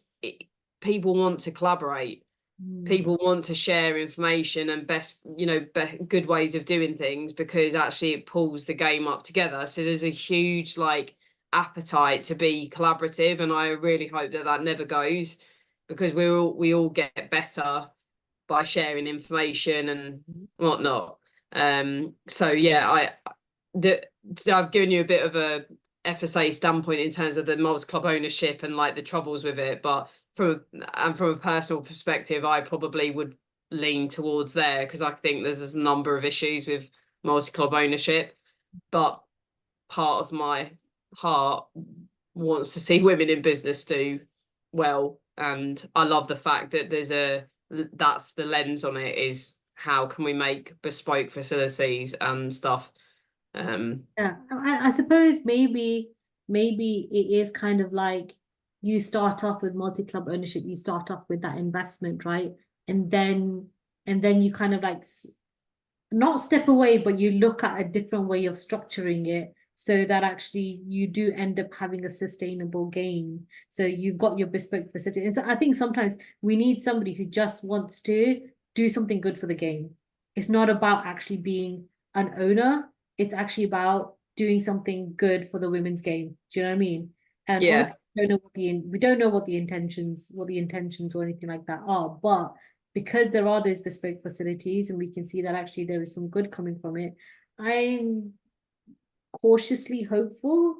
people want to collaborate. People want to share information and good ways of doing things because actually it pulls the game up together. So there's a huge like appetite to be collaborative, and I really hope that never goes, because we all get better by sharing information and whatnot. So yeah, I've given you a bit of a FSA standpoint in terms of the multi-club ownership and like the troubles with it, but from a personal perspective, I probably would lean towards there because I think there's a number of issues with multi-club ownership, but part of my heart wants to see women in business do well, and I love the fact that that's the lens on it, is how can we make bespoke facilities and stuff. Yeah, I suppose maybe it is kind of like you start off with multi-club ownership, you start off with that investment, right? And then you kind of like not step away, but you look at a different way of structuring it so that actually you do end up having a sustainable gain. So you've got your bespoke facility. And so I think sometimes we need somebody who just wants to do something good for the game. It's not about actually being an owner. It's actually about doing something good for the women's game. Do you know what I mean? And Yeah. obviously we don't know what the intentions or anything like that are, but because there are those bespoke facilities and we can see that actually there is some good coming from it, I'm cautiously hopeful,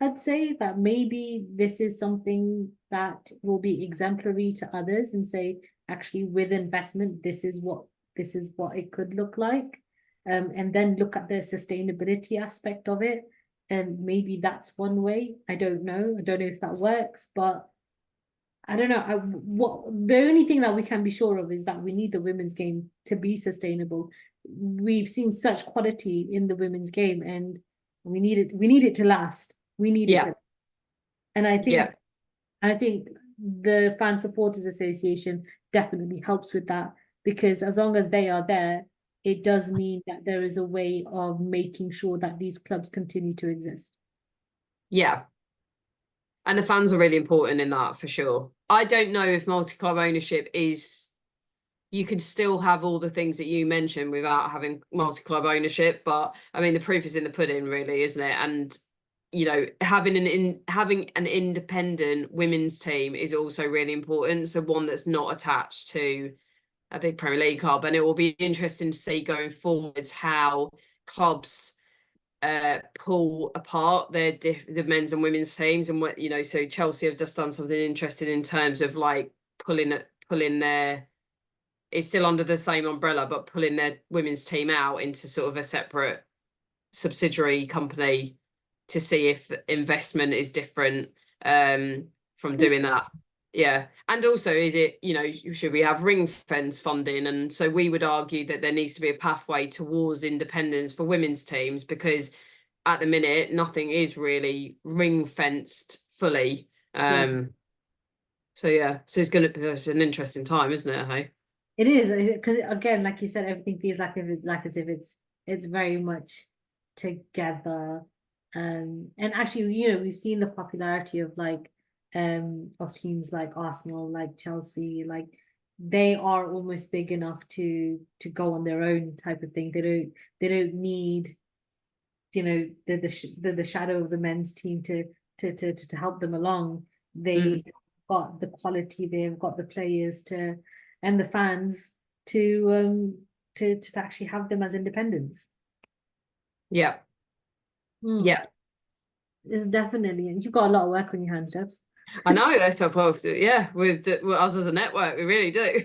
I'd say, that maybe this is something that will be exemplary to others and say, actually, with investment, this is what it could look like. And then look at the sustainability aspect of it. And maybe that's one way. I don't know. I don't know if that works, but I don't know. What the only thing that we can be sure of is that we need the women's game to be sustainable. We've seen such quality in the women's game, and we need it. We need it to last. We need it to. And I think the Fan Supporters Association definitely helps with that, because as long as they are there, it does mean that there is a way of making sure that these clubs continue to exist. Yeah. And the fans are really important in that for sure. I don't know if multi-club ownership is, you can still have all the things that you mentioned without having multi-club ownership, but I mean the proof is in the pudding really, isn't it? And you know, having an independent women's team is also really important. So one that's not attached to a big Premier League club. And it will be interesting to see going forwards how clubs pull apart the men's and women's teams, and what, you know, so Chelsea have just done something interesting in terms of like pulling their, it's still under the same umbrella, but pulling their women's team out into sort of a separate subsidiary company to see if investment is different from doing that. Yeah. And also, is it, you know, should we have ring fence funding? And so we would argue that there needs to be a pathway towards independence for women's teams, because at the minute nothing is really ring fenced fully. Yeah. So yeah, so it's an interesting time, isn't it? Hey? It is, because again, like you said, everything feels like if it's like as if it's very much together. And actually, you know, we've seen the popularity of teams like Arsenal, like Chelsea, like they are almost big enough to go on their own type of thing. They don't need, you know, the shadow of the men's team to help them along. They got the quality, they've got the players to and the fans to actually have them as independents. Yeah. Mm, Yeah. it's definitely, and you've got a lot of work on your hands, Debs. I know, that's what both do. Yeah, with us as a network, we really do.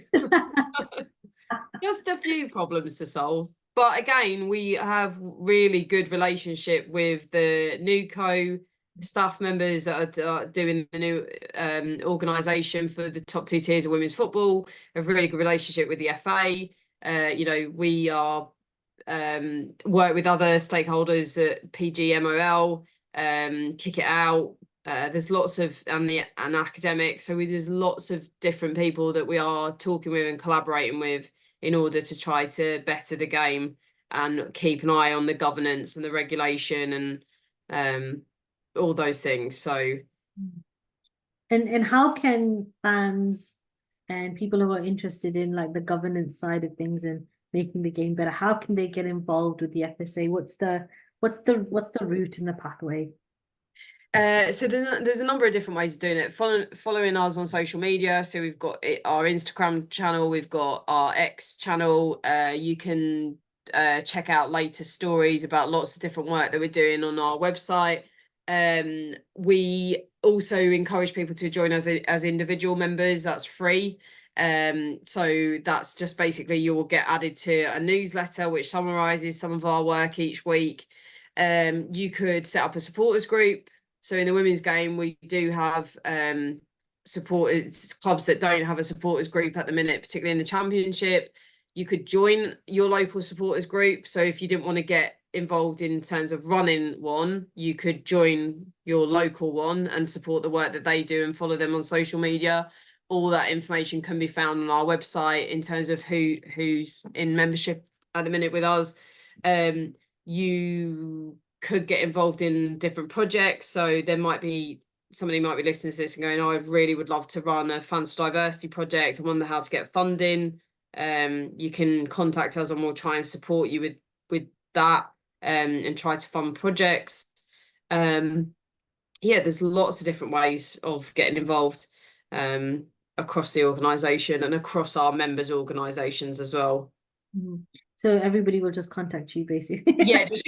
Just a few problems to solve. But again, we have really good relationship with the NUCO staff members that are doing the new organisation for the top two tiers of women's football. A really good relationship with the FA. You know, we are work with other stakeholders at PGMOL, Kick It Out. There's lots of and academics. So there's lots of different people that we are talking with and collaborating with in order to try to better the game and keep an eye on the governance and the regulation and all those things. So And how can fans and people who are interested in like the governance side of things and making the game better, how can they get involved with the FSA? What's the route and the pathway? So there's a number of different ways of doing it. Following us on social media. So we've got our Instagram channel, we've got our X channel. You can check out latest stories about lots of different work that we're doing on our website. We also encourage people to join us as individual members. That's free. So that's just basically you will get added to a newsletter which summarizes some of our work each week. You could set up a supporters group. So in the women's game, we do have supporters clubs that don't have a supporters group at the minute, particularly in the championship. You could join your local supporters group. So if you didn't want to get involved in terms of running one, you could join your local one and support the work that they do and follow them on social media. All that information can be found on our website in terms of who's in membership at the minute with us. You could get involved in different projects. So there might be somebody might be listening to this and going, oh, I really would love to run a fans diversity project. I wonder how to get funding. You can contact us and we'll try and support you with that and try to fund projects. Yeah, there's lots of different ways of getting involved across the organisation and across our members' organisations as well. So everybody will just contact you basically. Yeah, just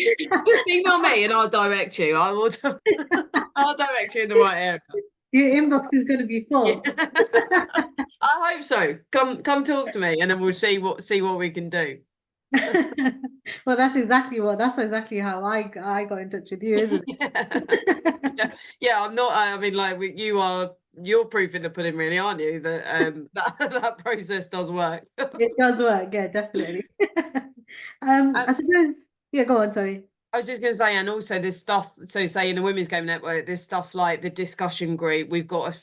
email me and I'll direct you. I'll direct you in the right area. Your inbox is going to be full. Yeah. I hope so. Come talk to me and then we'll see what we can do. Well, that's exactly how I got in touch with you, isn't it? Yeah, I'm not. I mean, like you're proof in the pudding, really, aren't you? That that process does work. It does work, yeah, definitely. I suppose, yeah, go on, sorry. I was just going to say, and also this stuff. So, say in the Women's Game Network, this stuff like the discussion group. We've got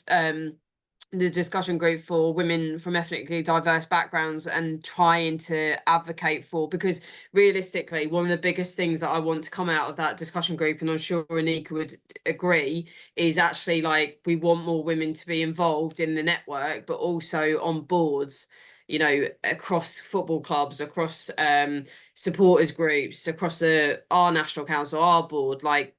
the discussion group for women from ethnically diverse backgrounds and trying to advocate for, because realistically one of the biggest things that I want to come out of that discussion group, and I'm sure Anika would agree, is actually like we want more women to be involved in the network, but also on boards, you know, across football clubs, across supporters groups, across our national council, our board. Like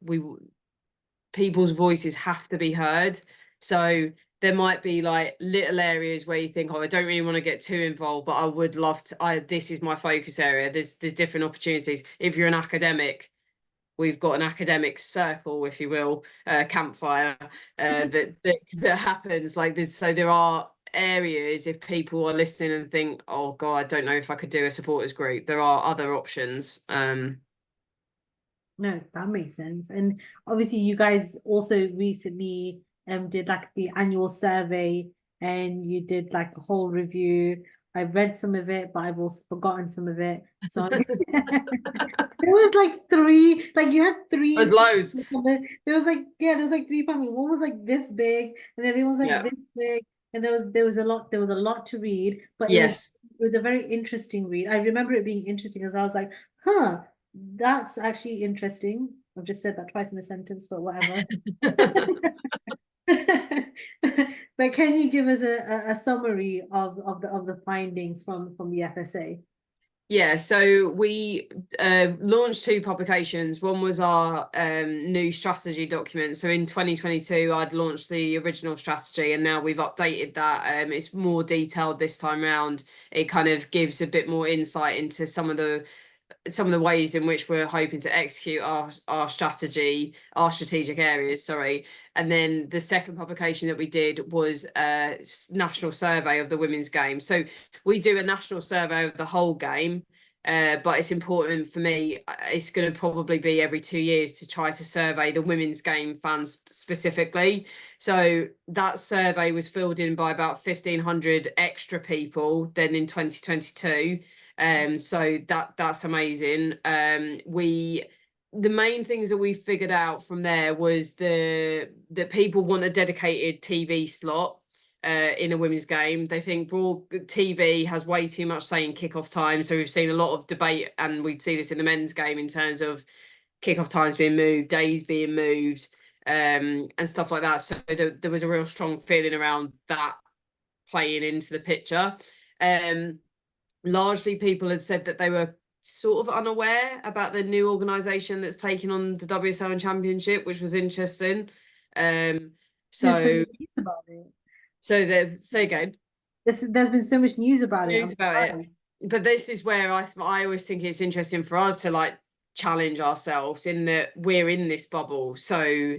people's voices have to be heard. So there might be like little areas where you think, oh, I don't really want to get too involved, but I would love to. This is my focus area. There's different opportunities. If you're an academic, we've got an academic circle, if you will, campfire that happens like this. So there are areas, if people are listening and think, oh God, I don't know if I could do a supporters group, there are other options. No, that makes sense. And obviously you guys also recently did like the annual survey, and you did like a whole review. I've read some of it, but I've also forgotten some of it. So there was like three, like you had There's three. loads. There was like, yeah, there was like three families. One was like this big, and then it was like Yeah. this big, and there was a lot to read, but Yes. it was a very interesting read. I remember it being interesting as I was like, huh, that's actually interesting. I've just said that twice in a sentence, but whatever. But can you give us a summary of the findings from the FSA? Yeah, so we launched two publications. One was our new strategy document. So in 2022, I'd launched the original strategy, and now we've updated that. It's more detailed this time round. It kind of gives a bit more insight into some of the ways in which we're hoping to execute our strategy, our strategic areas, sorry. And then the second publication that we did was a national survey of the women's game. So we do a national survey of the whole game, but it's important for me, it's going to probably be every 2 years to try to survey the women's game fans specifically. So that survey was filled in by about 1,500 extra people then in 2022. So that's amazing. The main things that we figured out from there was that people want a dedicated TV slot in a women's game. They think broad TV has way too much say in kickoff time. So we've seen a lot of debate, and we'd see this in the men's game in terms of kickoff times being moved, days being moved, and stuff like that. So there was a real strong feeling around that playing into the picture. Largely people had said that they were sort of unaware about the new organisation that's taken on the WSL and Championship, which was interesting. So about it. Say again. There's been so much news about it. News about it. But this is where I always think it's interesting for us to like challenge ourselves in that we're in this bubble. So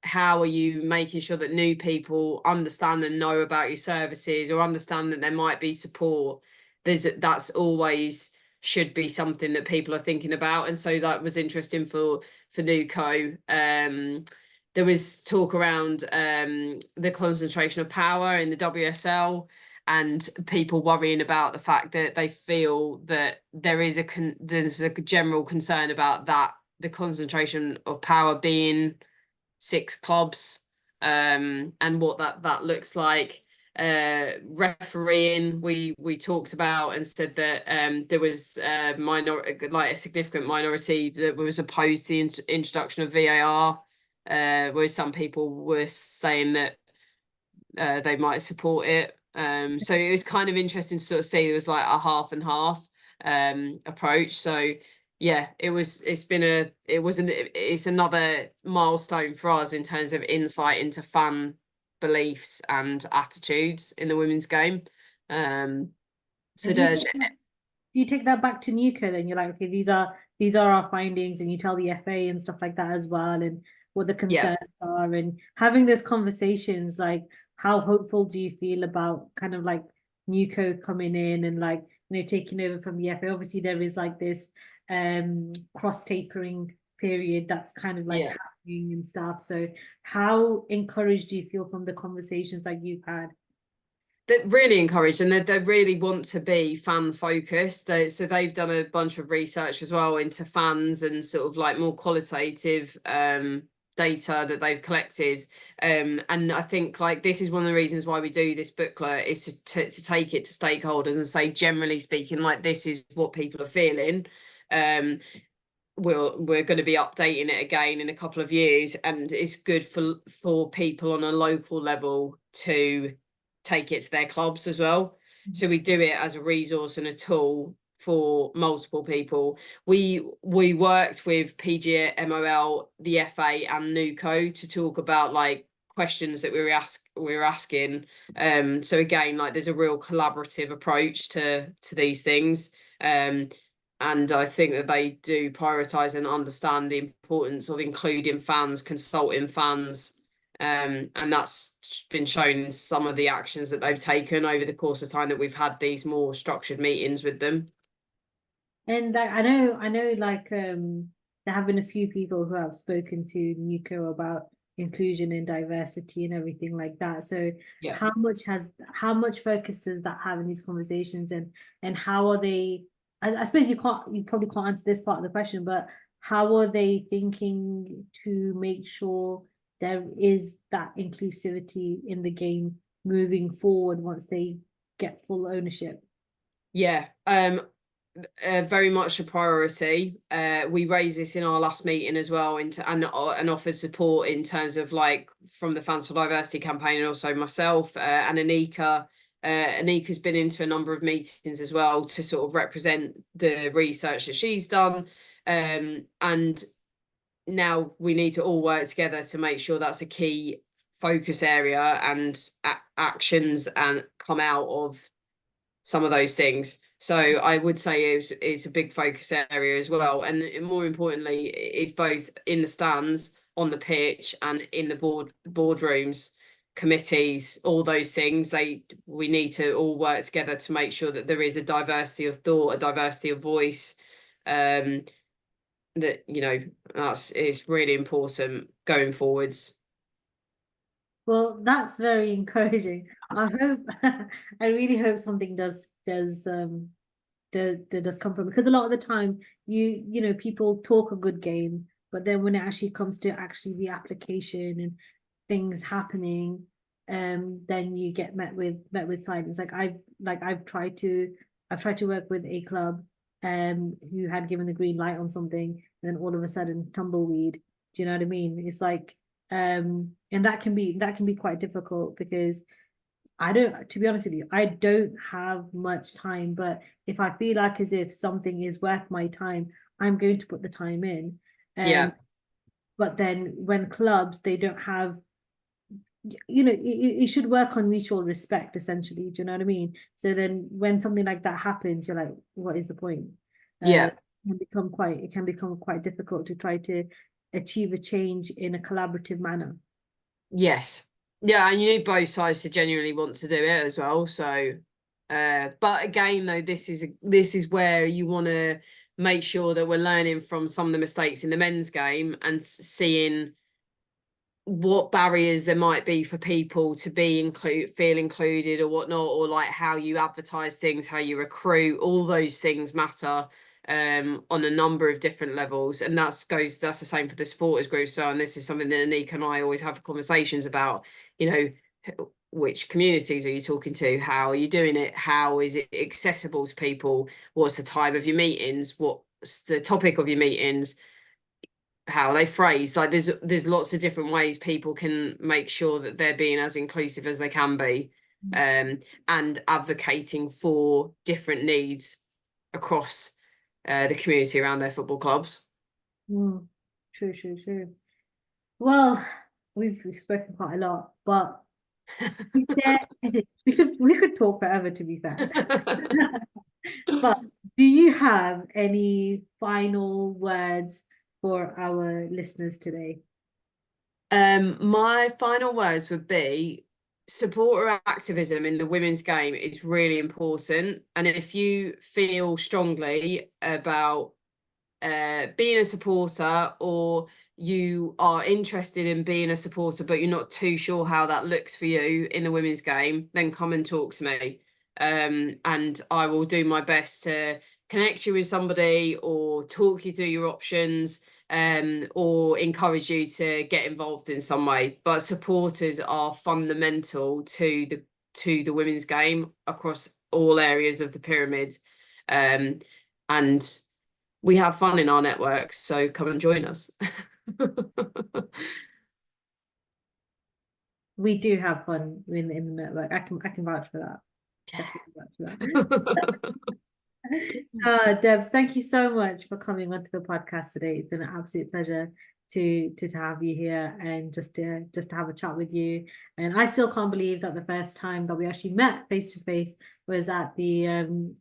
how are you making sure that new people understand and know about your services, or understand that there might be support? That's always should be something that people are thinking about. And so that was interesting for Nuco. There was talk around the concentration of power in the WSL, and people worrying about the fact that they feel that there's a general concern about that, the concentration of power being 6 clubs, and what that looks like. Refereeing, we talked about and said that there was a significant minority that was opposed to the introduction of VAR, whereas some people were saying that they might support it. So it was kind of interesting to sort of see there was like a half and half approach. So yeah, it's another milestone for us in terms of insight into fan beliefs and attitudes in the women's game. So do you take that back to Nuco then? You're like, okay, these are our findings, and you tell the FA and stuff like that as well, and what the concerns are, and having those conversations, like how hopeful do you feel about kind of like Nuco coming in and like, taking over from the FA? Obviously there is like this cross tapering period that's kind of like happening and stuff. So how encouraged do you feel from the conversations that you've had? They're really encouraged, and they really want to be fan focused. So they've done a bunch of research as well into fans and sort of like more qualitative data that they've collected. And I think like this is one of the reasons why we do this booklet, is to take it to stakeholders and say, generally speaking, like this is what people are feeling. We're going to be updating it again in a couple of years, and it's good for people on a local level to take it to their clubs as well. So we do it as a resource and a tool for multiple people. We worked with PGMOL, the FA, and NUCO to talk about like questions that we were asking. So again, like there's a real collaborative approach to these things. And I think that they do prioritise and understand the importance of including fans, consulting fans, and that's been shown in some of the actions that they've taken over the course of time that we've had these more structured meetings with them. And I know, like there have been a few people who have spoken to Nuco about inclusion and diversity and everything like that. So Yeah. how much focus does that have in these conversations, and how are they? I suppose you probably can't answer this part of the question, but how are they thinking to make sure there is that inclusivity in the game moving forward once they get full ownership? Yeah, very much a priority. We raised this in our last meeting as well, and offered support in terms of like from the Fans for Diversity campaign, and also myself and Anika. Anika's been into a number of meetings as well to sort of represent the research that she's done. And now we need to all work together to make sure that's a key focus area, and actions and come out of some of those things. So I would say it's a big focus area as well. And more importantly, it's both in the stands, on the pitch, and in the boardrooms, committees, all those things. We need to all work together to make sure that there is a diversity of thought, a diversity of voice. That, you know, it's really important going forwards. Well, that's very encouraging. I hope, I really hope something does come from, because a lot of the time you know, people talk a good game, but then when it actually comes to actually the application and things happening, then you get met with silence. I've tried to work with a club who had given the green light on something, and then all of a sudden tumbleweed. Do you know what I mean? It's like and that can be quite difficult, because to be honest with you, I don't have much time, but if I feel like as if something is worth my time, I'm going to put the time in. Yeah. But then when clubs, they don't have, you know, it should work on mutual respect, essentially. Do you know what I mean? So then when something like that happens, you're like, what is the point? Yeah. It can become quite difficult to try to achieve a change in a collaborative manner. Yes. Yeah, and you need both sides to genuinely want to do it as well. So but again though, this is where you want to make sure that we're learning from some of the mistakes in the men's game, and seeing what barriers there might be for people to feel included or whatnot, or like how you advertise things, how you recruit, all those things matter on a number of different levels. And that's the same for the supporters group. So, and this is something that Anika and I always have conversations about, you know, which communities are you talking to? How are you doing it? How is it accessible to people? What's the time of your meetings? What's the topic of your meetings? How are they phrased? Like there's lots of different ways people can make sure that they're being as inclusive as they can be, and advocating for different needs across the community around their football clubs. True. Well, we've spoken quite a lot, but we could talk forever, to be fair. But do you have any final words for our listeners today? My final words would be, supporter activism in the women's game is really important. And if you feel strongly about being a supporter, or you are interested in being a supporter but you're not too sure how that looks for you in the women's game, then come and talk to me, and I will do my best to connect you with somebody or talk you through your options. or encourage you to get involved in some way. But supporters are fundamental to the women's game across all areas of the pyramid. And we have fun in our network, so come and join us. We do have fun in the network. I can vouch for that. Definitely vouch for that. Debs, thank you so much for coming onto the podcast today. It's been an absolute pleasure to have you here and just to have a chat with you. And I still can't believe that the first time that we actually met face to face was at the AGM.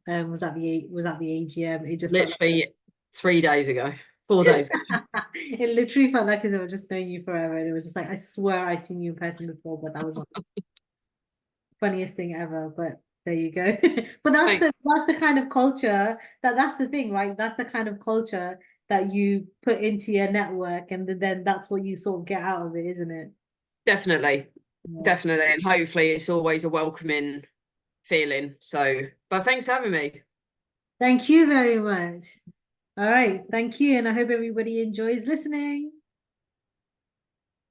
It just literally 3 days ago, 4 days ago. It literally felt like as if I just known you forever. And it was just like, I swear I'd seen you in person before, but that was one of the funniest thing ever. But there you go. But that's the kind of culture that's the thing, right? That's the kind of culture that you put into your network, and then that's what you sort of get out of it, isn't it? Definitely. Yeah. Definitely. And hopefully it's always a welcoming feeling. So, but thanks for having me. Thank you very much. All right, thank you, and I hope everybody enjoys listening.